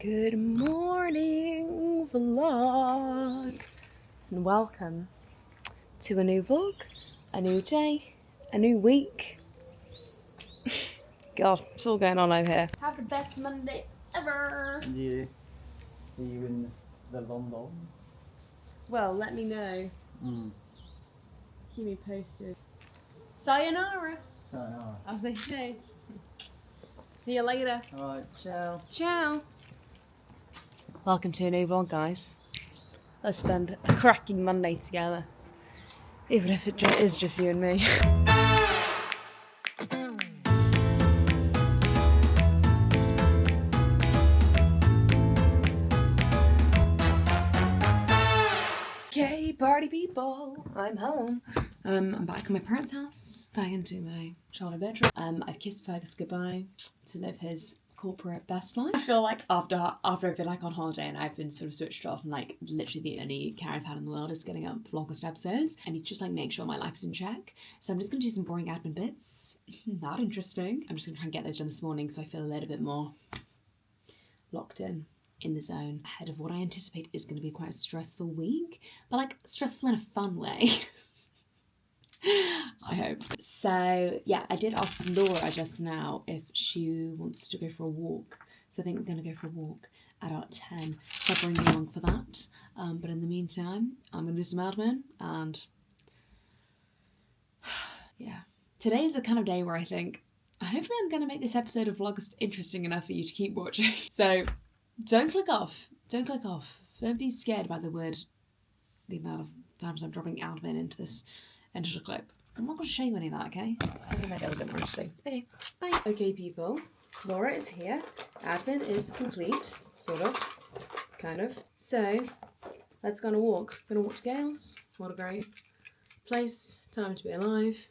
Good morning, vlog, and welcome to a new vlog, a new day, a new week. God, it's all going on over here. Have the best Monday ever. Yeah. Are you in the London? Well, let me know. Keep me posted. Sayonara. Sayonara. As they say. See you later. Alright, ciao. Ciao. Welcome to a new vlog, guys. Let's spend a cracking Monday together. Even if it is just you and me. Okay, party people, I'm home. I'm back in my parents' house, back into my childhood bedroom. I've kissed Fergus goodbye to live his corporate best life. I feel like after I've been like on holiday and I've been sort of switched off and like literally the only care I've had in the world is getting up VLOGUST episodes. I need to just like make sure my life is in check. So I'm just gonna do some boring admin bits. Not interesting. I'm just gonna try and get those done this morning so I feel a little bit more locked in the zone ahead of what I anticipate is going to be quite a stressful week, but like stressful in a fun way. I hope. So yeah, I did ask Laura just now if she wants to go for a walk. So I think we're going to go for a walk at about 10. So I'll bring you along for that. But in the meantime, I'm going to do some admin and yeah. Today is the kind of day where I think, hopefully I'm going to make this episode of VLOGUST interesting enough for you to keep watching. So don't click off. Don't click off. Don't be scared by the amount of times I'm dropping admin into this clip. I'm not going to show you any of that, okay? I think I did a bit more interesting. Okay, bye. Okay, people. Laura is here. Admin is complete. Sort of. Kind of. So, let's go on a walk. Gonna walk to Gales. What a great place. Time to be alive.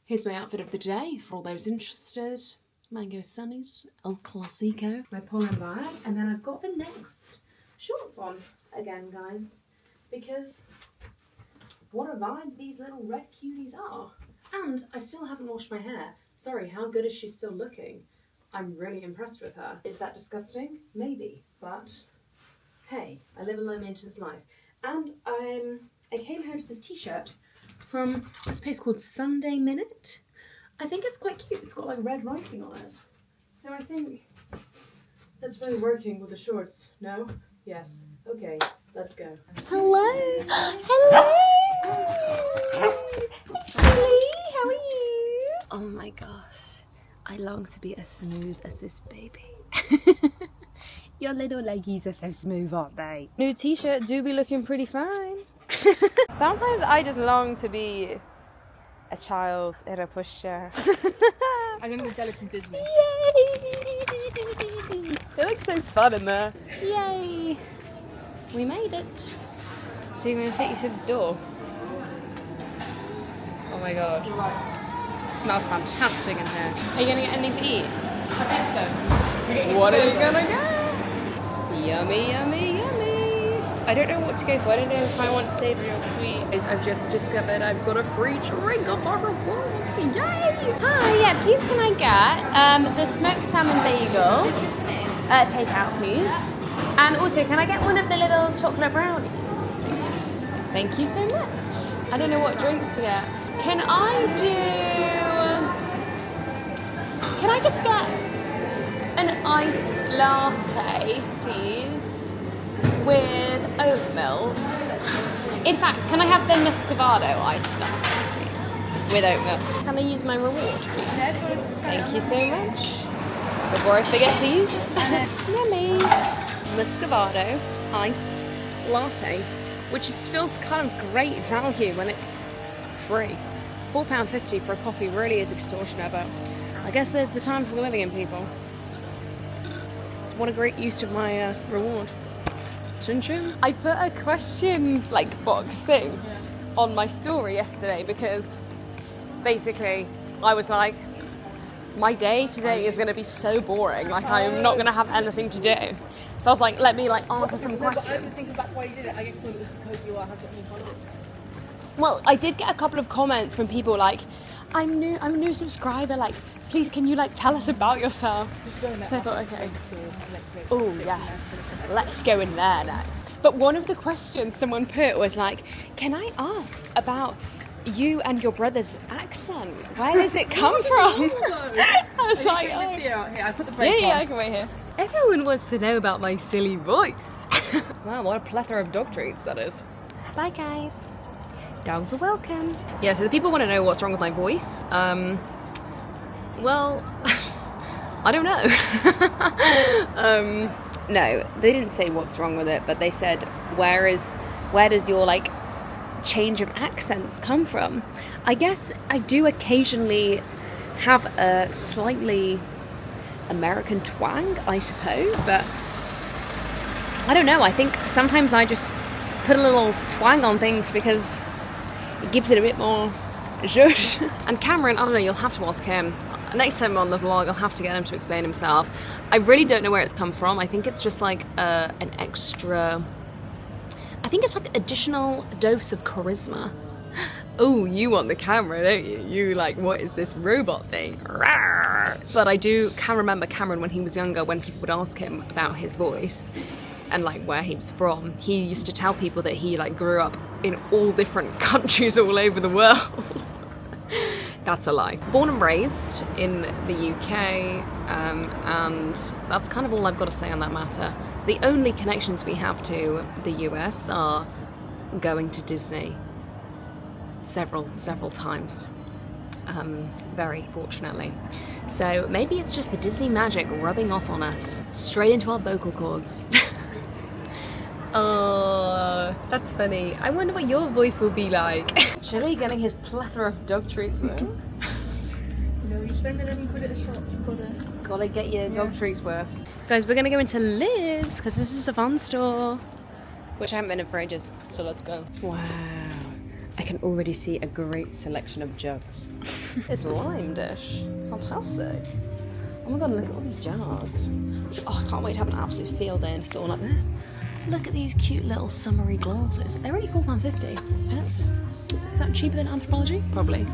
Here's my outfit of the day for all those interested. Mango Sunnies, El Clasico, my polo bag, and then I've got the next shorts on again, guys, because what a vibe these little red cuties are. And I still haven't washed my hair. Sorry, how good is she still looking? I'm really impressed with her. Is that disgusting? Maybe, but hey, I live a low maintenance life. And I came home to this t-shirt from this place called Sunday Minute. I think it's quite cute. It's got like red writing on it. So I think that's really working with the shorts. No? Yes. Okay, let's go. Hello! Hello! Chili, how are you? Oh my gosh. I long to be as smooth as this baby. Your little leggies are so smooth, aren't they? New t-shirt do be looking pretty fine. Sometimes I just long to be a child in a pushchair. I'm gonna be jealous from Disney. Yay! They look so fun in there. Yay! We made it. So you're gonna take you through this door. Oh my god. Smells fantastic in here. Are you gonna get anything to eat? I think so. What are you gonna get? Yummy, yummy, yummy. I don't know what to go for. I don't know if I want savoury or sweet. I've just discovered I've got a free drink off our rewards. Yay! Hi, yeah, please can I get the smoked salmon bagel? Takeout, please. And also, can I get one of the little chocolate brownies, please? Thank you so much. I don't know what drinks to get. Can I just get an iced latte, please? With oat milk. In fact, can I have the Muscovado iced latte, please? With oat milk. Can I use my reward, please? Thank you so much. Before I forget to use it. Yummy. Muscovado iced latte, which feels kind of great value when it's free. £4.50 for a coffee really is extortionate, but I guess there's the times we're living in, people. So what a great use of my reward. Chin chin. I put a question box thing on my story yesterday because basically I was like, my day today is going to be so boring, like I'm not going to have anything to do. So I was like, let me answer some questions. I don't think that's why you did it. I guess it was because you had something in front of it. Well, I did get a couple of comments from people like, I'm a new subscriber. Like, please, can you like tell us about yourself? So I thought, okay. Oh yes, let's go in there next. But one of the questions someone put was like, can I ask about you and your brother's accent? Where does it come from? I was like, oh. Here, I put the brake on. Yeah, I can wait here. Everyone wants to know about my silly voice. Wow, what a plethora of dog treats that is. Bye guys. Dogs are welcome. Yeah, so the people want to know what's wrong with my voice. Well, I don't know. No, they didn't say what's wrong with it, but they said, where does your like change of accents come from? I guess I do occasionally have a slightly American twang, I suppose, but I don't know. I think sometimes I just put a little twang on things because it gives it a bit more zhuzh. And Cameron, I don't know, you'll have to ask him. Next time on the vlog, I'll have to get him to explain himself. I really don't know where it's come from. I think it's just like an extra... I think it's like additional dose of charisma. Oh, you want the camera, don't you? You like, what is this robot thing? But I can remember Cameron when he was younger, when people would ask him about his voice and like where he was from, he used to tell people that he like grew up in all different countries all over the world. That's a lie. Born and raised in the UK, and that's kind of all I've got to say on that matter. The only connections we have to the US are going to Disney several times, very fortunately. So maybe it's just the Disney magic rubbing off on us, straight into our vocal cords. Oh, that's funny. I wonder what your voice will be like. Chili getting his plethora of dog treats though. No, you spend 11 quid at the shop, you've Gotta get your dog treats worth. Guys, we're gonna go into Liv's because this is a fun store, which I haven't been in for ages, so let's go. Wow, I can already see a great selection of jugs. It's lime dish, fantastic. Oh my god, look at all these jars. Oh, I can't wait to have an absolute field day in a store like this. Look at these cute little summery glasses. They're only £4.50. Is that cheaper than Anthropology? Probably.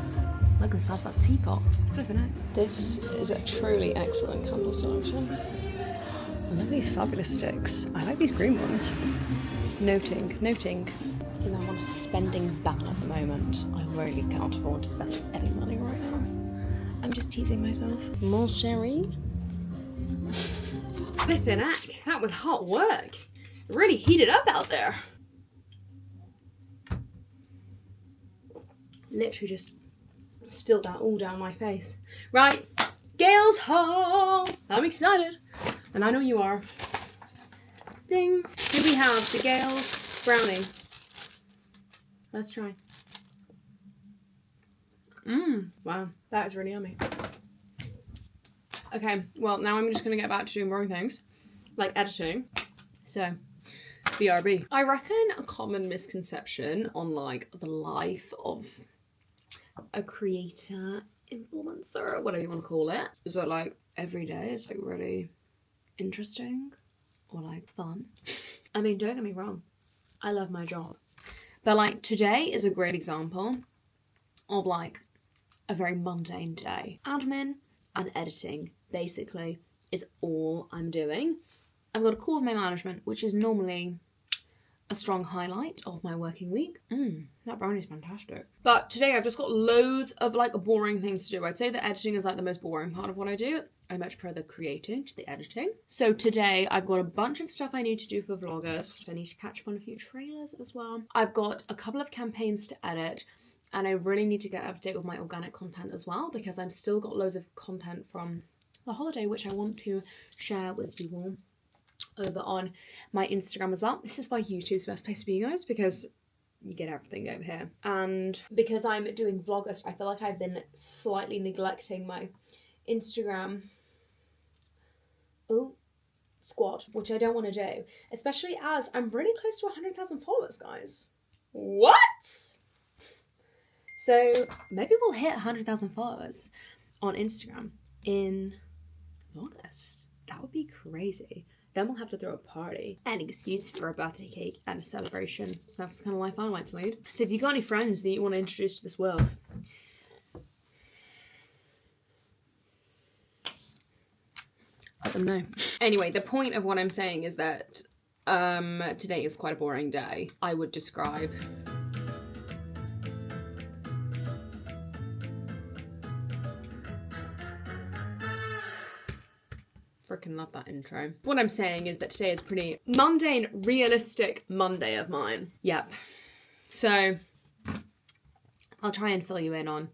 Look at the size of that teapot. Flipping out. This is a truly excellent candle selection. I love these fabulous sticks. I like these green ones. Noting. Even though I'm on a spending ban at the moment, I really can't afford to spend any money right now. I'm just teasing myself. More sherry. Flipping heck, that was hot work. Really heated up out there. Literally just spilled that all down my face. Right, Gail's haul. I'm excited, and I know you are. Ding. Here we have the Gail's brownie. Let's try. Wow, that is really yummy. Okay, well now I'm just gonna get back to doing boring things, like editing. So, BRB. I reckon a common misconception on like the life of a creator, influencer, whatever you want to call it, is that like every day is like really interesting or like fun. I mean, don't get me wrong, I love my job, but like today is a great example of like a very mundane day. Admin and editing basically is all I'm doing. I've got a call with my management, which is normally a strong highlight of my working week. That brownie's fantastic. But today I've just got loads of like boring things to do. I'd say that editing is like the most boring part of what I do. I much prefer the creating to the editing. So today I've got a bunch of stuff I need to do for Vlogust. I need to catch up on a few trailers as well. I've got a couple of campaigns to edit, and I really need to get up to date with my organic content as well, because I've still got loads of content from the holiday which I want to share with you all over on my Instagram as well. This is why YouTube's the best place to be, guys, because you get everything over here. And because I'm doing Vlogust, I feel like I've been slightly neglecting my Instagram squad, which I don't want to do, especially as I'm really close to 100,000 followers, guys. What? So maybe we'll hit 100,000 followers on Instagram in August. That would be crazy. Then we'll have to throw a party. An excuse for a birthday cake and a celebration. That's the kind of life I like to lead. So if you've got any friends that you want to introduce to this world, them know. Anyway, the point of what I'm saying is that today is quite a boring day. I would describe. Freaking love that intro. What I'm saying is that today is pretty mundane, realistic Monday of mine. Yep. So I'll try and fill you in on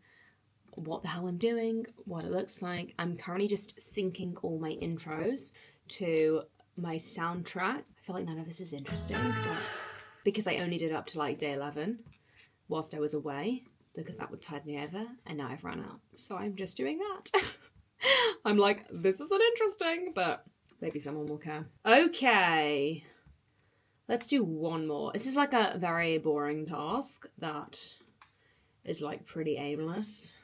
what the hell I'm doing, what it looks like. I'm currently just syncing all my intros to my soundtrack. I feel like none of this is interesting, but because I only did up to like day 11 whilst I was away, because that would tide me over, and now I've run out. So I'm just doing that. I'm like, this isn't interesting, but maybe someone will care. Okay, let's do one more. This is like a very boring task that is like pretty aimless,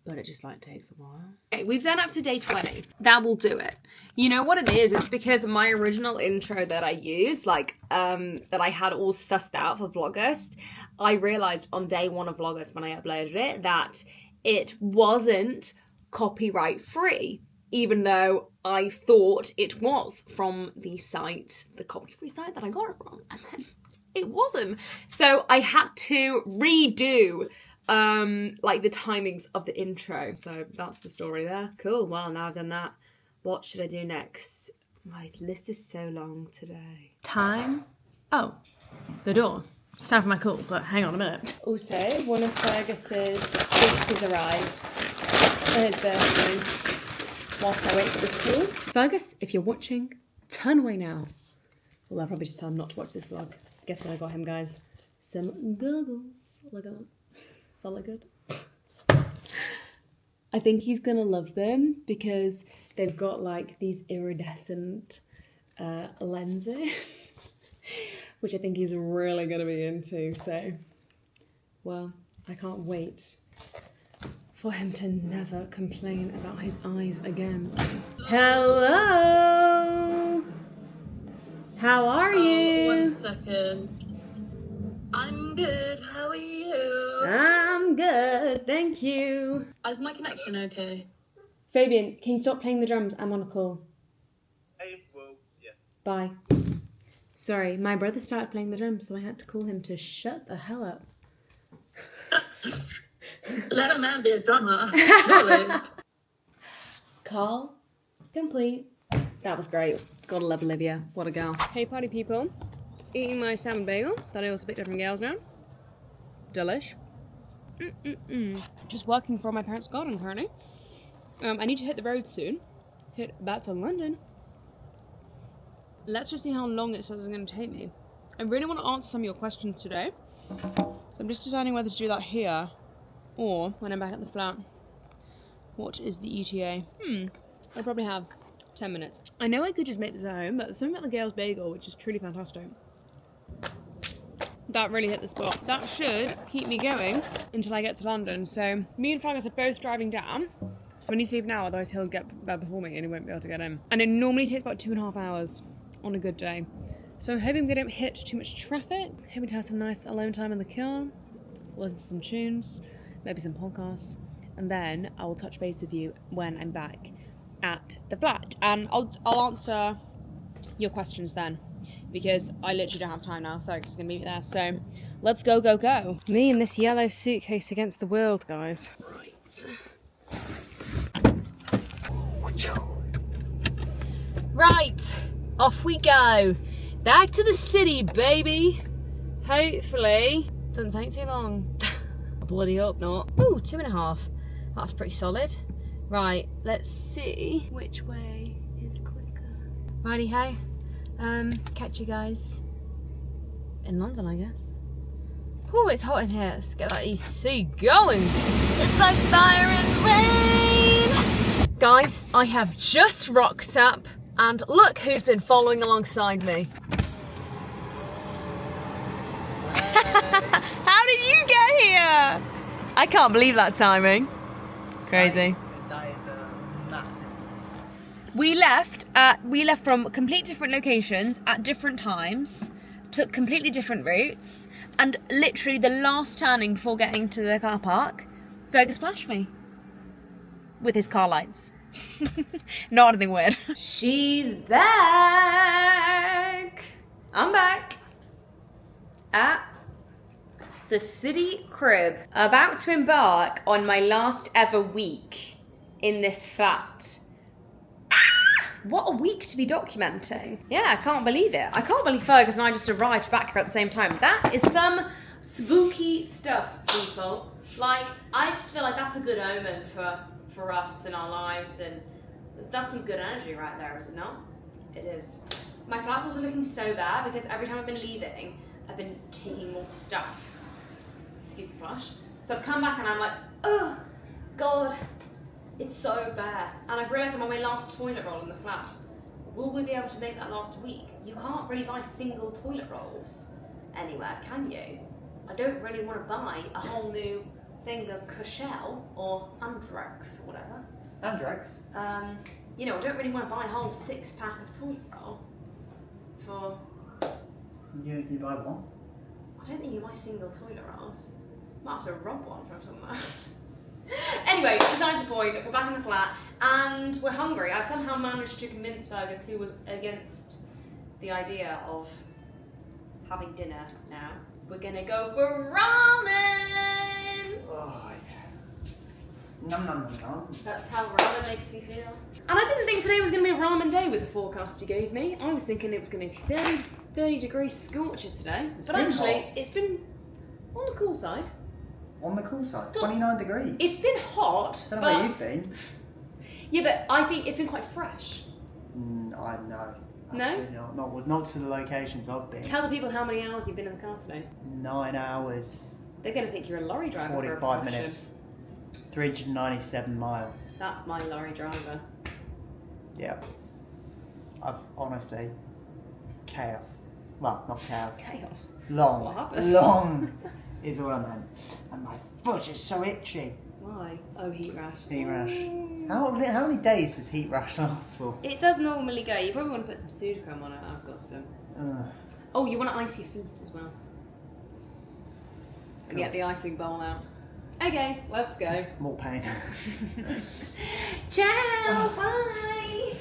but it just like takes a while. Okay, we've done up to day 20. That will do it. You know what it is? It's because my original intro that I used, like, that I had all sussed out for VLOGUST, I realized on day 1 of VLOGUST when I uploaded it that it wasn't copyright free, even though I thought it was from the site, the copy free site that I got it from, and then it wasn't. So I had to redo like the timings of the intro. So that's the story there. Cool. Well, now I've done that, what should I do next? My list is so long today. Time. Oh, the door. It's time for my call, but hang on a minute. Also, one of Fergus's gifts has arrived for his birthday. Whilst I wait for this call. Fergus, if you're watching, turn away now. Well, I'll probably just tell him not to watch this vlog. Guess what I got him, guys? Some goggles. Look at that. Does that look good? I think he's gonna love them because they've got like these iridescent lenses, which I think he's really gonna be into. So, well, I can't wait for him to never complain about his eyes again. Hello! How are you? 1 second. I'm good. How are you? I'm good, thank you. Is my connection okay? Fabian, can you stop playing the drums? I'm on a call. Hey, well, yeah. Bye. Sorry, my brother started playing the drums, so I had to call him to shut the hell up. Let a man be a drummer. Surely. Call complete. That was great. Gotta love Olivia. What a girl. Hey, party people. Eating my salmon bagel that I also picked up from Gales now. Delish. Just working from my parents' garden currently. I need to hit the road soon. Hit back to London. Let's just see how long it says it's going to take me. I really want to answer some of your questions today. So I'm just deciding whether to do that here or when I'm back at the flat. What is the ETA? I'll probably have 10 minutes. I know I could just make this at home, but there's something about the Gales bagel which is truly fantastic. That really hit the spot. That should keep me going until I get to London. So me and Fergus are both driving down. So I need to leave now, otherwise he'll get there before me and he won't be able to get in. And it normally takes about 2.5 hours on a good day. So I'm hoping we don't hit too much traffic. Hoping to have some nice alone time in the car. Listen to some tunes, maybe some podcasts. And then I will touch base with you when I'm back at the flat. And I'll answer your questions then, because I literally don't have time now. Fergus is going to meet me there. So let's go, go, go. Me and this yellow suitcase against the world, guys. Right. Right. Off we go. Back to the city, baby. Hopefully. Doesn't take too long. Bloody hope not. Ooh, 2.5. That's pretty solid. Right, let's see which way is quicker. Righty ho. Catch you guys in London, I guess. Oh, it's hot in here. Let's get that AC going. It's like fire and rain. Guys, I have just rocked up and look who's been following alongside me. How did you get here? I can't believe that timing. Crazy. That is massive. We left from complete different locations at different times, took completely different routes, and literally the last turning before getting to the car park, Fergus flashed me with his car lights. Not anything weird. She's back. I'm back at the city crib, about to embark on my last ever week in this flat. What a week to be documenting. Yeah, I can't believe it. I can't believe Fergus and I just arrived back here at the same time. That is some spooky stuff, people. Like, I just feel like that's a good omen for us in our lives, and that's some good energy right there, is it not? It is. My flat's also looking so bad because every time I've been leaving, I've been taking more stuff. Excuse the flush. So I've come back and I'm like, oh, God, it's so bare. And I've realised I'm on my last toilet roll in the flat. Will we be able to make that last week? You can't really buy single toilet rolls anywhere, can you? I don't really want to buy a whole new thing of Cushell or Andrex or whatever. Andrex? You know, I don't really want to buy a whole 6-pack of toilet roll for... You buy one? I don't think you buy single toilet rolls. Might have to rob one from somewhere. Anyway, besides the point, we're back in the flat and we're hungry. I've somehow managed to convince Fergus, who was against the idea of having dinner now. We're gonna go for ramen! Oh, yeah. Nom nom nom nom. That's how ramen makes me feel. And I didn't think today was gonna be a ramen day with the forecast you gave me. I was thinking it was gonna be 30 degrees scorcher today. But actually, hot. it's been on the cool side. On the cool side, But 29 degrees. It's been hot, I don't know but... where you've been. Yeah, but I think it's been quite fresh. I know. No? Absolutely not. Not to the locations I've been. Tell the people how many hours you've been in the car today. 9 hours, They're going to think you're a lorry driver for a 45 profession. minutes, 397 miles. That's my lorry driver. Yeah. I've honestly, chaos. Well, not chaos. Chaos. Long. What happened? Long is all I meant. And my foot is so itchy. Why? Oh, heat rash. Heat rash. How many days does heat rash last for? It does normally go. You probably want to put some Sudocrem on it. I've got some. Oh, you want to ice your feet as well. Cool. Get the icing bowl out. Okay, let's go. More pain. Ciao, bye.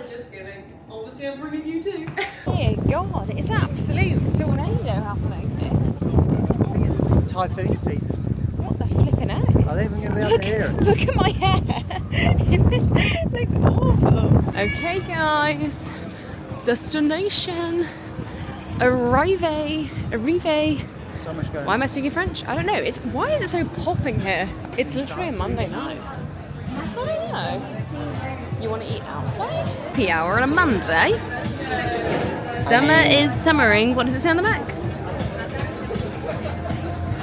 Just kidding. Obviously, I'm bringing you too. Dear God, it's an absolute tornado happening here. I think it's typhoon season. What the flipping heck? Are they even going to be able to hear it? Look at my hair. This looks awful. Okay, guys. Destination. Arrive. So much going Why am I speaking French? I don't know. Why is it so popping here? It's literally a Monday night. I don't know. You want to eat outside? Happy hour on a Monday. Summer is summering. What does it say on the back?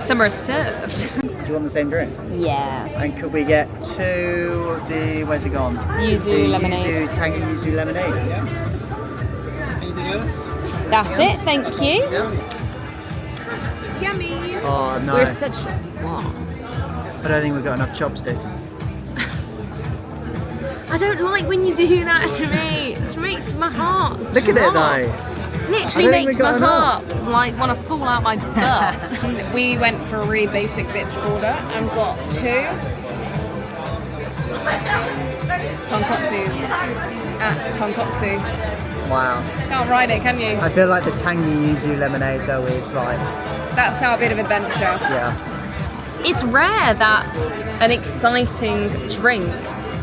Summer is served. Do you want the same drink? Yeah. And could we get 2 of the, where's it gone? Yuzu The lemonade. Tangy yuzu lemonade. Anything else? That's it. Thank you. Yummy. Oh no, We're such. What? I don't think we've got enough chopsticks. I don't like when you do that to me. It makes my heart. Look at it drop. though. Literally I don't think makes we my got heart like want to fall out my butt. We went for a really basic bitch order and got 2 tonkotsus at Tonkotsu. Wow. Can't ride it, can you? I feel like the tangy yuzu lemonade though is like, That's our bit of adventure. yeah. It's rare that an exciting drink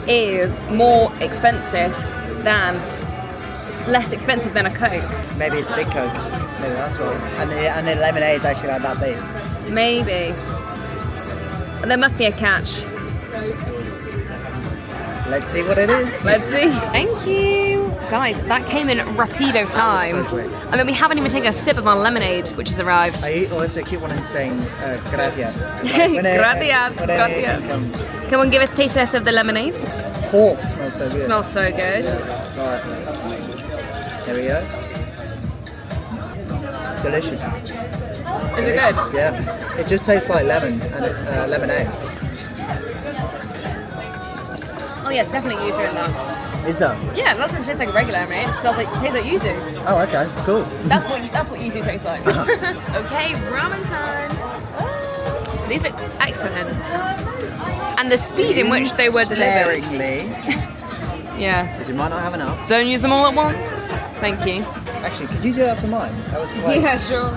is more expensive than less expensive than a Coke. Maybe it's a big Coke. Maybe that's why. And the lemonade's actually like that big. Maybe. There must be a catch. Let's see what it is. Let's see. Thank you. Guys, that came in rapido time. so quick. I mean, we haven't even taken a sip of our lemonade, which has arrived. I also keep wanting to say gracias. Gracias. Come on, give us a taste test of the lemonade. Pork smells so good. Smells so good. Right. There we go. Delicious. Is it good? Yeah. It just tastes like lemon and lemonade. Oh yeah, it's definitely yuzu in that. Is that? Yeah, it doesn't taste like a regular lemonade. It tastes like yuzu. Oh, okay. Cool. That's what yuzu tastes like. Okay, ramen time. These look excellent. And the speed in which they were delivered. Sparingly. Yeah. Because you might not have enough. Don't use them all at once. Thank you. Actually, could you do that for mine? That was quite Yeah, sure.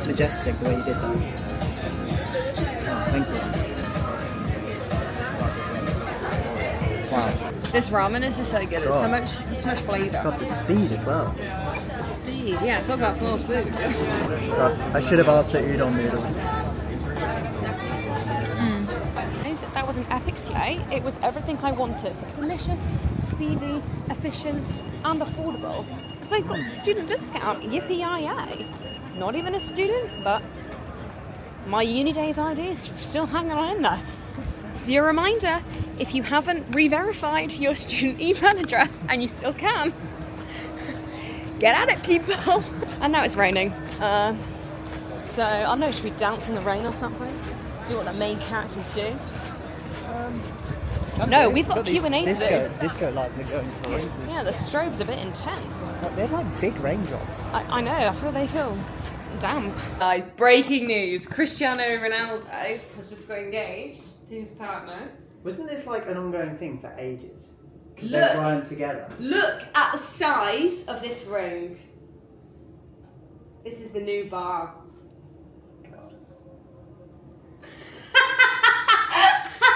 majestic the way you did that. Oh, thank you. Wow. This ramen is just so good. It's so much flavour. Got the speed as well. Speed. Yeah, talk about full food. God, I should have asked for udon noodles. That was an epic sleigh. It was everything I wanted. Delicious, speedy, efficient, and affordable. Because I got a student discount. Yippee-yi-yay. Not even a student, but my uni days ID is still hanging on in there. So your reminder, if you haven't re-verified your student email address, and you still can, get at it, people. And now it's raining. So I don't know, should we dance in the rain or something? Do what the main characters do? No, we've got Q&A to do. Disco lights are going for it. Yeah, the strobe's a bit intense. They're like big raindrops. I know, I feel they feel damp. Breaking news. Cristiano Ronaldo has just got engaged to his partner. Wasn't this like an ongoing thing for ages? Because Look. they weren't together. Look at the size of this ring. This is the new bar. God.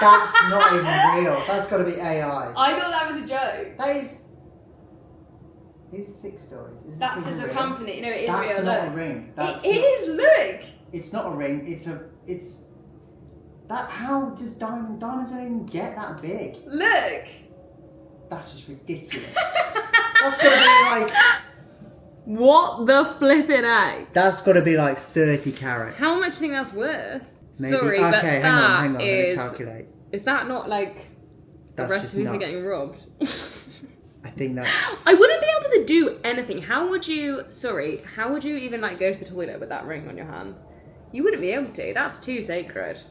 That's not even real. That's got to be AI. I thought that was a joke. That is. These 6 stories. Is this That's even just a real? company. No, it is That's real. not Look. a ring. That's It is. Look. It's not a ring. It's. That. How does diamonds don't even get that big? Look. That's just ridiculous. That's got to be like. What the flippin' A? That's got to be like 30 carats. How much do you think that's worth? Maybe. Sorry, okay, but hang that on. Let me is. calculate. Is that not like the That's just recipe for nuts. getting robbed? I think that's. I wouldn't be able to do anything. How would you even like go to the toilet with that ring on your hand? You wouldn't be able to. That's too sacred.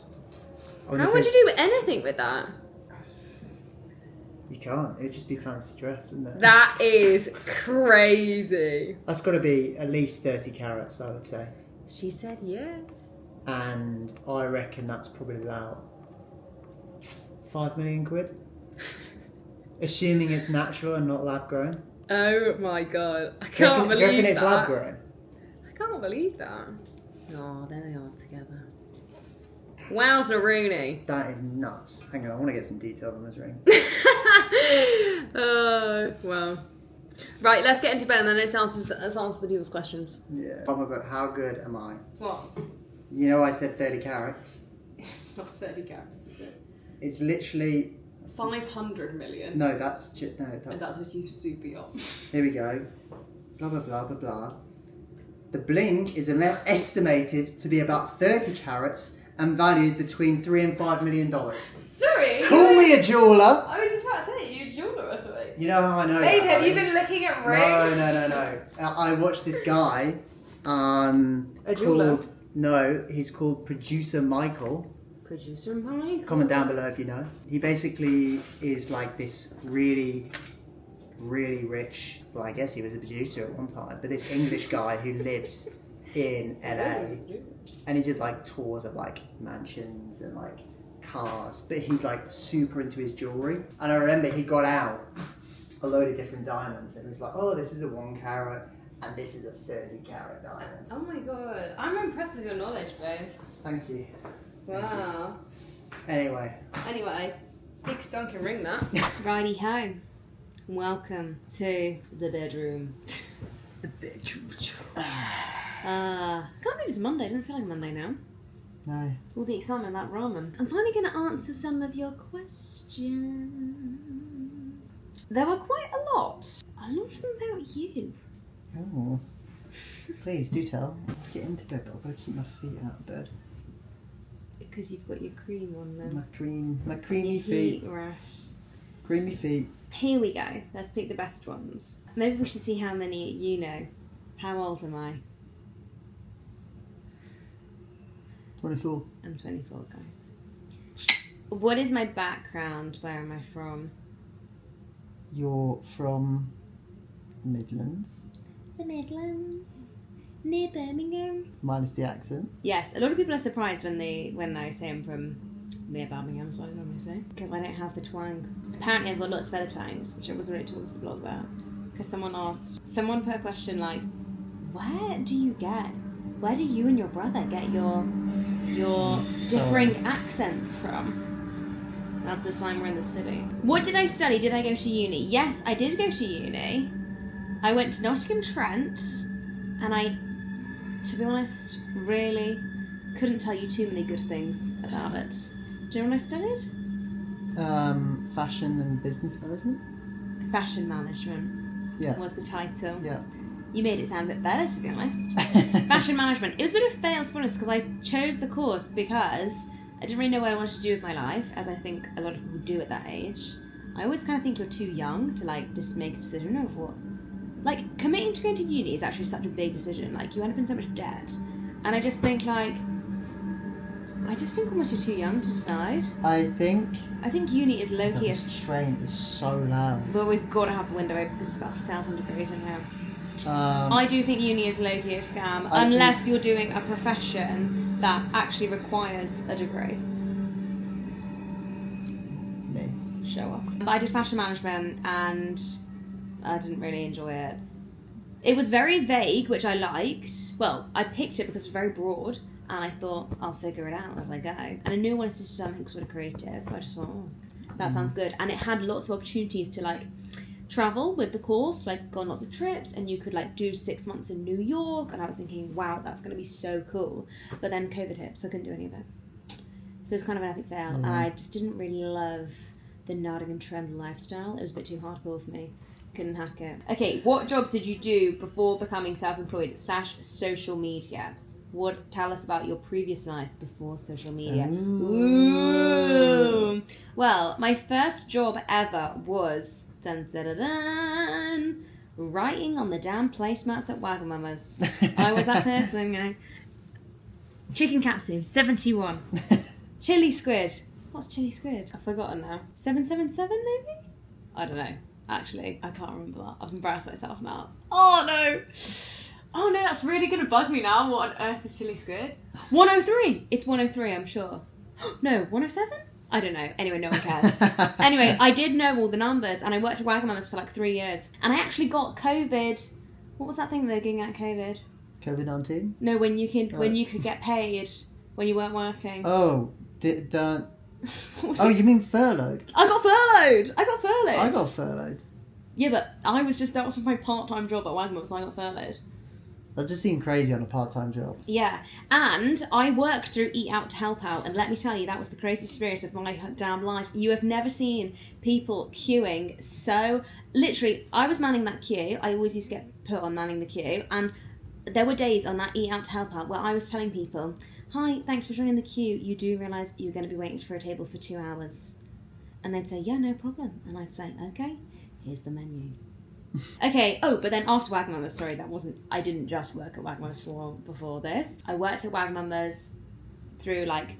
How would you do anything with that? You can't. It'd just be fancy dress, wouldn't it? That is crazy. That's got to be at least 30 carats, I would say. She said yes. And I reckon that's probably about 5 million quid. Assuming it's natural and not lab grown. Oh my god. I Do you can't reckon believe it's that. lab grown? I can't believe that. Oh, there they are together. Wowza Rooney. That is nuts. Hang on, I want to get some details on this ring. Oh, well. Right, let's get into bed and then let's answer the people's questions. Yeah. Oh my god, how good am I? What? You know I said 30 carats. It's not 30 carats, is it? It's literally... 500 million. No, that's just... No, And that's... that's just you super yacht. Here we go. Blah, blah, blah, blah, blah. The bling is estimated to be about 30 carats and valued between $3 and $5 million. Sorry. Call me a jeweler. I was just about to say, you a jeweler or something. You know how I know Babe, that, have you right? been looking at rings? No. I watched this guy. A jeweler? Called... No, he's called Producer Michael. Producer Mike. Comment down below if you know. He basically is like this really, really rich, well, I guess he was a producer at one time, but this English guy who lives in LA, and he just like tours of like mansions and like cars, but he's like super into his jewelry. And I remember he got out a load of different diamonds and he was like, oh, this is a 1 carat and this is a 30 carat diamond. Oh my god. I'm impressed with your knowledge, babe. Thank you. Wow. Anyway. Big stonking ring that. Righty ho. Welcome to the bedroom. The bedroom. Can't believe it's Monday. Doesn't feel like Monday now. No. All the excitement about ramen. I'm finally going to answer some of your questions. There were quite a lot. A lot of them about you. Oh. Please do tell. Get into bed, but I've got to keep my feet out of bed. Because you've got your cream on them. My creamy Your feet. heat rash. Creamy feet. Here we go. Let's pick the best ones. Maybe we should see how many you know. How old am I? 24. I'm 24, guys. What is my background? Where am I from? You're from the Midlands. The Midlands. Near Birmingham. Minus the accent. Yes, a lot of people are surprised when I say I'm from near Birmingham, so I normally say. Because I don't have the twang. Apparently I've got lots of other twangs, which I wasn't really talking to the blog about. Because someone put a question like, where do you and your brother get your differing accents from? That's the sign we're in the city. What did I study? Did I go to uni? Yes, I did go to uni. I went to Nottingham-Trent, and I, to be honest, really couldn't tell you too many good things about it. Do you know what I studied? Fashion and business management. Fashion management was the title. Yeah. You made it sound a bit better, to be honest. Fashion management. It was a bit of a fail, to be honest, because I chose the course because I didn't really know what I wanted to do with my life, as I think a lot of people do at that age. I always kind of think you're too young to, like, just make a decision of what... Like, committing to going to uni is actually such a big decision. Like, you end up in so much debt. And I just think, like... almost you're too young to decide. I think uni is low-key... This train is so loud. But we've got to have the window open because it's about 1,000 degrees in here. I do think uni is low-key a scam, unless you're doing a profession that actually requires a degree. Me. Show off. But I did fashion management and I didn't really enjoy it. It was very vague, which I liked. Well, I picked it because it was very broad and I thought I'll figure it out as I go. And I knew I wanted to do something sort of creative. I just thought, oh, that sounds good. And it had lots of opportunities to like travel with the course, like go on lots of trips, and you could like do 6 months in New York, and I was thinking, wow, that's going to be so cool. But then COVID hit, so I couldn't do any of it. So it's kind of an epic fail, and I just didn't really love the Nottingham-Trent lifestyle. It was a bit too hardcore for me. Couldn't hack it. Okay, what jobs did you do before becoming self-employed / social media? Tell us about your previous life before social media. Ooh. Well, my first job ever was writing on the damn placemats at Wagamama's. I was that person, you know. Chicken katsu, 71. Chili squid. What's chili squid? I've forgotten now. 777 maybe? I don't know. Actually, I can't remember that. I've embarrassed myself now. Oh no! Oh no, that's really going to bug me now. What on earth is chili squid? 103! It's 103, I'm sure. No, 107? I don't know. Anyway, no one cares. Anyway, I did know all the numbers, and I worked at Wagamama's for like 3 years. And I actually got COVID. What was that thing they were getting at COVID? COVID-19? No, when you could get paid when you weren't working. Oh, you mean furloughed? I got furloughed. I got furloughed. Yeah, but that was my part-time job at Wagamama's, so I got furloughed. That just seemed crazy on a part-time job. Yeah, and I worked through Eat Out to Help Out, and let me tell you, that was the craziest experience of my damn life. You have never seen people queuing so... Literally, I was manning that queue. I always used to get put on manning the queue, and there were days on that Eat Out to Help Out where I was telling people, hi, thanks for joining the queue. You do realise you're going to be waiting for a table for 2 hours. And they'd say, yeah, no problem. And I'd say, okay, here's the menu. Okay, but then after Wagamama's, I didn't just work at Wagamama's before this. I worked at Wagamama's through like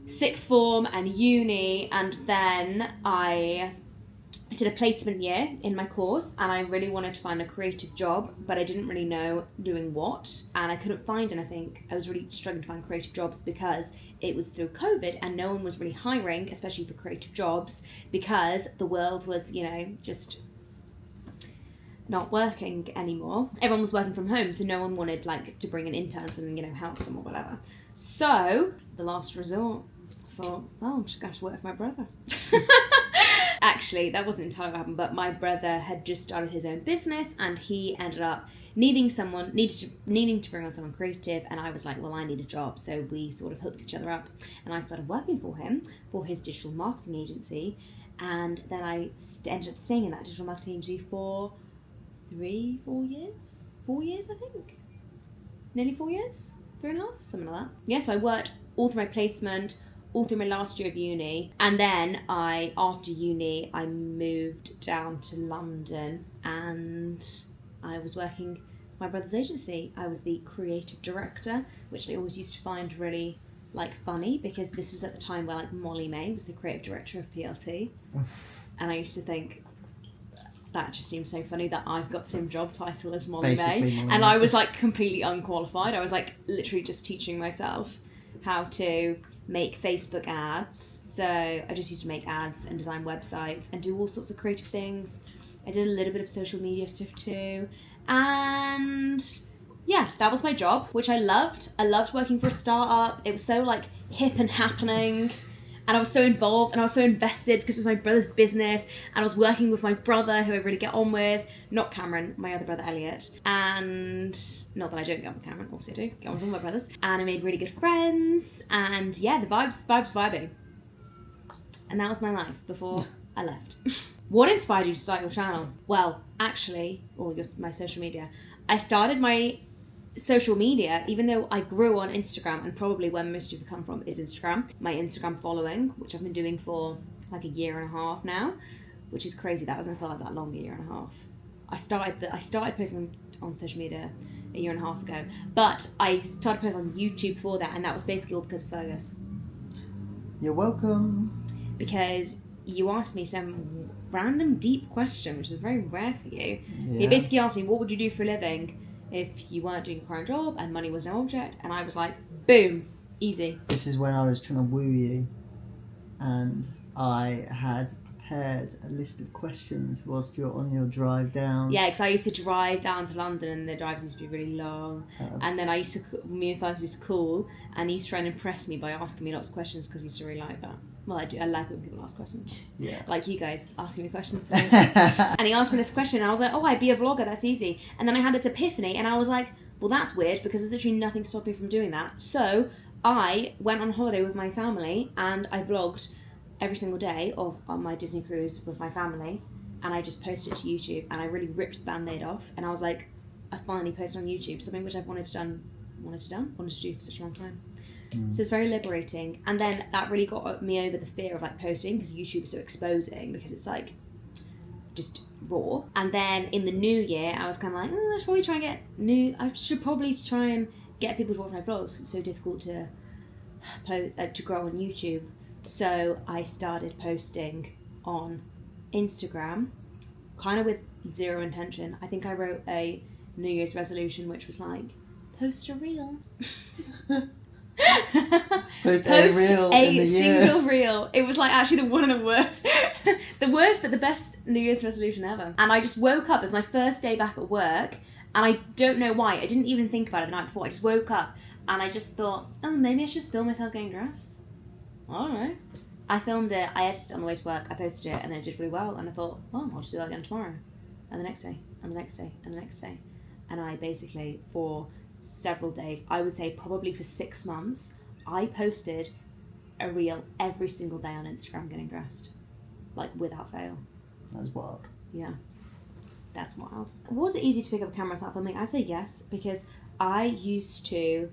sixth form and uni, and then I did a placement year in my course, and I really wanted to find a creative job, but I didn't really know doing what, and I couldn't find anything. I was really struggling to find creative jobs because it was through COVID and no one was really hiring, especially for creative jobs, because the world was, just not working anymore. Everyone was working from home, so no one wanted to bring in interns and help them or whatever. So the last resort, I thought, well, I'm just going to work for my brother. Actually, that wasn't entirely what happened, but my brother had just started his own business and he ended up needing to bring on someone creative, and I was like, well, I need a job. So we sort of hooked each other up, and I started working for him for his digital marketing agency, and then I ended up staying in that digital marketing agency for 4 years, I think. Nearly 4 years? 3.5? Something like that. Yeah, so I worked all through my placement, all through my last year of uni, and then after uni, I moved down to London, and I was working for my brother's agency. I was the creative director, which I always used to find really funny, because this was at the time where Molly May was the creative director of PLT, and I used to think, that just seems so funny that I've got the same job title as Molly May. And I was completely unqualified. I was literally just teaching myself. how to make Facebook ads. So I just used to make ads and design websites and do all sorts of creative things. I did a little bit of social media stuff too. And yeah, that was my job, which I loved. I loved working for a startup. It was so like hip and happening. And I was so involved and I was so invested because it was my brother's business. And I was working with my brother, who I really get on with. Not Cameron, my other brother Elliot. And not that I don't get on with Cameron, obviously I do. Get on with all my brothers. And I made really good friends. And yeah, the vibes vibing. And that was my life before I left. What inspired you to start your channel? Well, actually, my social media. I started my social media, even though I grew on Instagram, and probably where most of you come from is Instagram. My Instagram following, which I've been doing for like a year and a half now, which is crazy. That doesn't feel like that long, a year and a half. I started posting on social media a year and a half ago, but I started posting on YouTube before that, and that was basically all because of Fergus. You're welcome. Because you asked me some random deep question, which is very rare for you. Yeah. You basically asked me, what would you do for a living if you weren't doing your current job and money was no object? And I was like, boom, easy. This is when I was trying to woo you, and I had prepared a list of questions whilst you're on your drive down. Yeah, because I used to drive down to London and the drives used to be really long. And then me and Fergus used to call, and he used to try and impress me by asking me lots of questions because he used to really like that. Well, I like when people ask questions. Yeah. Like you guys asking me questions. And he asked me this question, and I was like, oh, I'd be a vlogger, that's easy. And then I had this epiphany, and I was like, well, that's weird, because there's literally nothing stopping me from doing that. So I went on holiday with my family, and I vlogged every single day on my Disney cruise with my family, and I just posted it to YouTube, and I really ripped the band-aid off, and I was like, I finally posted on YouTube, something which I've wanted to do for such a long time. So it's very liberating. And then that really got me over the fear of like posting, because YouTube is so exposing, because it's like just raw. And then in the new year, I was kind of like, I should probably try and get people to watch my vlogs. It's so difficult to grow on YouTube. So I started posting on Instagram, kind of with zero intention. I think I wrote a New Year's resolution, which was like, post a reel. Post a reel in the year. Single reel. It was like actually one of the worst but the best New Year's resolution ever. And I just woke up, it was my first day back at work, and I don't know why, I didn't even think about it the night before. I just woke up and I just thought, oh, maybe I should just film myself getting dressed. I don't know. I filmed it, I edited it on the way to work, I posted it, and then it did really well, and I thought, oh, I'll just do that again tomorrow, and the next day, and the next day, and the next day. And I basically, for several days, I would say probably for 6 months, I posted a reel every single day on Instagram getting dressed, like without fail. That's wild. Yeah, that's wild. Was it easy to pick up a camera and start filming? I'd say yes, because I used to,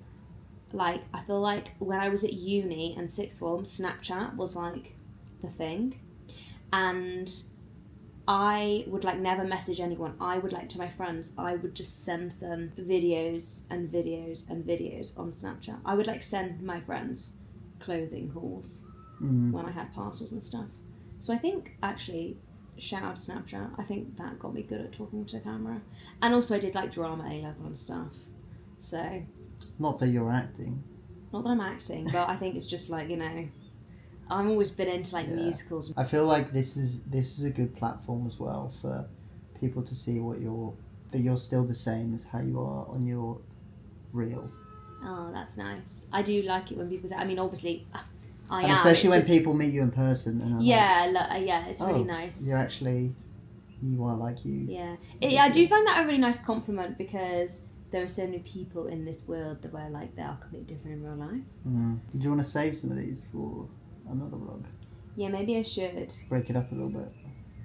like, I feel like when I was at uni and sixth form, Snapchat was like the thing, and I would like never message anyone. I would like to my friends, I would just send them videos and videos and videos on Snapchat. I would like send my friends clothing hauls when I had parcels and stuff. So I think actually, shout out to Snapchat, I think that got me good at talking to the camera. And also I did like drama A-level and stuff. So. Not that you're acting. Not that I'm acting, but I think it's just like, you know, I've always been into like musicals. I feel like this is a good platform as well for people to see that you're still the same as how you are on your reels. Oh, that's nice. I do like it when people say, I mean, obviously, I am. Especially when people meet you in person. And yeah, it's really nice. You are like you. Yeah. I do find that a really nice compliment, because there are so many people in this world that were like, they are completely different in real life. Do you want to save some of these for another vlog? Yeah, maybe I should. Break it up a little bit.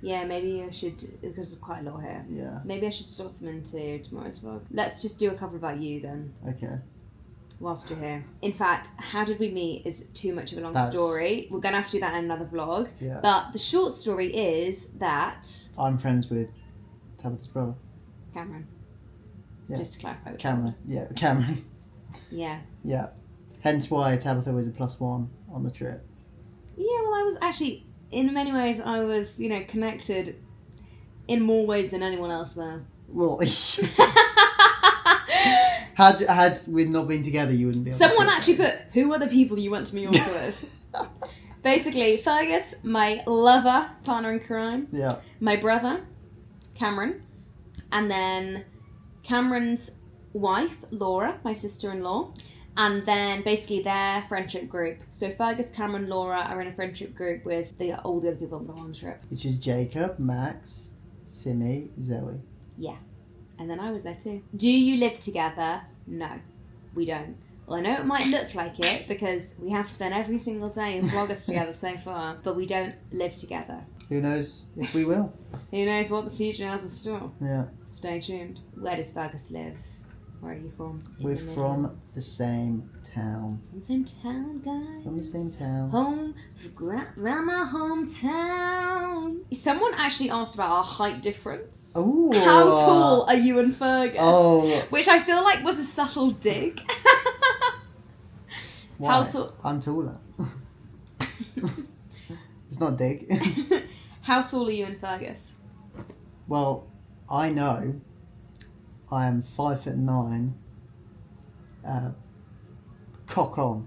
Yeah, maybe I should, because there's quite a lot here. Yeah. Maybe I should slot some into tomorrow's vlog. Let's just do a couple about you then. Okay. Whilst you're here. In fact, how did we meet is too much of a long story. We're going to have to do that in another vlog. Yeah. But the short story is that... I'm friends with Tabitha's brother. Cameron. Yeah. Just to clarify. Cameron. Yeah, Cameron. Yeah. Yeah. Hence why Tabitha was a +1 on the trip. Yeah, well, I was actually, in many ways, I was, you know, connected in more ways than anyone else there. Well, Had we not been together, you wouldn't be able Someone to. actually put, who are the people you went to Mallorca with? Basically, Fergus, my lover, partner in crime, Yeah. my brother, Cameron, and then Cameron's wife, Laura, my sister-in-law, and then basically their friendship group. So Fergus, Cameron, Laura are in a friendship group with all the other people on the Holland trip. Which is Jacob, Max, Simi, Zoe. Yeah. And then I was there too. Do you live together? No, we don't. Well, I know it might look like it because we have spent every single day in VLOGUST together so far, but we don't live together. Who knows if we will? Who knows what the future has in store? Yeah. Stay tuned. Where does Fergus live? Where are you from? We're from the same town. From the same town, guys. From the same town. Home, around my hometown. Someone actually asked about our height difference. Ooh. How tall are you and Fergus? Oh. Which I feel like was a subtle dig. Why? How tall? I'm taller. It's not dig. How tall are you and Fergus? Well, I know I am 5'9". Cock on.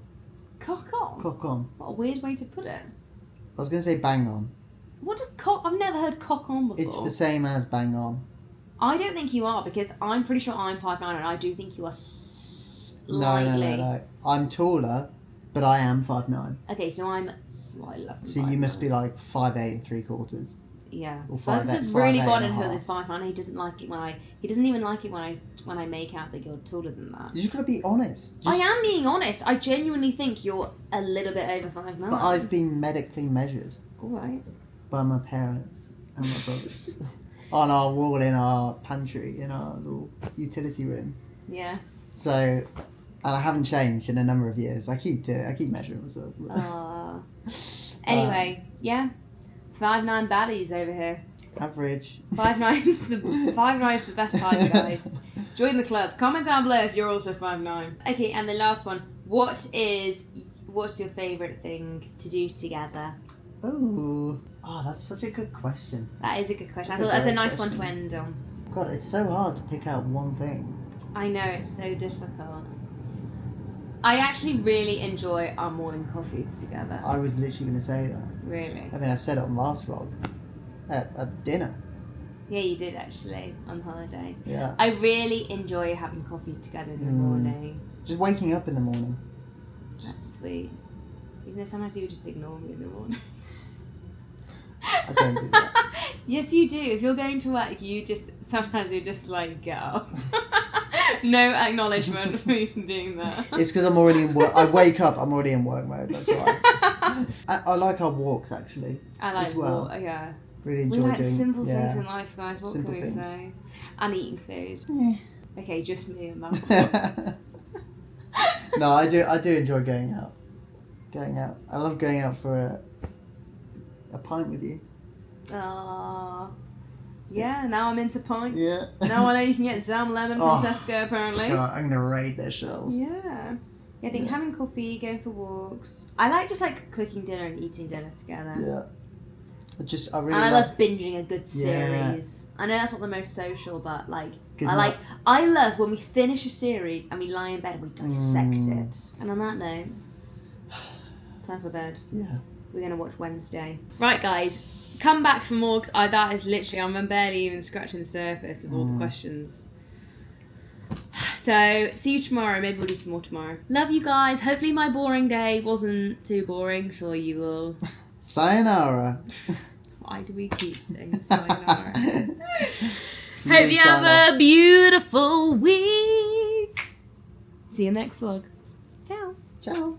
Cock on? Cock on. What a weird way to put it. I was going to say bang on. What does cock... I've never heard cock on before. It's the same as bang on. I don't think you are, because I'm pretty sure I'm 5'9", and I do think you are slightly... No. I'm taller, but I am 5'9". Okay, so I'm slightly less than So you must be like 5'8" and 3/4. Yeah. Or Fergus 5'8", has really 5'8" got and a into half. this 5'9". He doesn't like it when I... He doesn't even like it when I make out that you're taller than that. You just gotta be honest. I am being honest. I genuinely think you're a little bit over 5'9". But I've been medically measured Alright. by my parents and my brothers on our wall in our pantry, in our little utility room. Yeah. So, and I haven't changed in a number of years. I keep measuring myself. Anyway, yeah. 5'9" baddies over here. Average. 5'9's the best height, guys. Join the club. Comment down below if you're also 5'9". Okay, and the last one. What's your favourite thing to do together? Oh, that's such a good question. That is a good question. That's I thought that's a great nice question. one to end on. God, it's so hard to pick out one thing. I know, it's so difficult. I actually really enjoy our morning coffees together. I was literally going to say that. Really? I mean, I said it on last vlog. At dinner. Yeah, you did actually, on holiday. Yeah. I really enjoy having coffee together in the morning. Just waking up in the morning. That's sweet. Even though sometimes you would just ignore me in the morning. I don't do that. Yes, you do. If you're going to work, sometimes you just like, get up. No acknowledgement for me from being there. It's because I'm already in work. I wake up, I'm already in work mode. That's why. I like our walks actually. I like as well. yeah. Really We enjoy like doing simple things in life, guys. What Simple can we things. say? And eating food. Yeah. Okay, just me and that. No, I do enjoy going out. I love going out for a pint with you. Aww. Yeah, now I'm into pints. Yeah. Now I know you can get damn lemon from Oh, Tesco, apparently. God, I'm gonna raid their shelves. Yeah. I think having coffee, going for walks. I like just like cooking dinner and eating dinner together. Yeah. I really And I love love binging a good Yeah. series. I know that's not the most social, but like Good I love when we finish a series and we lie in bed and we dissect it. And on that note, time for bed. Yeah. We're gonna watch Wednesday. Right, guys, come back for more. Cause that is literally I'm barely even scratching the surface of all the questions. So see you tomorrow. Maybe we'll do some more tomorrow. Love you guys. Hopefully my boring day wasn't too boring for you all. Sayonara. Why do we keep saying sayonara? New Hope you sign have a beautiful week. See you next vlog. Ciao. Ciao.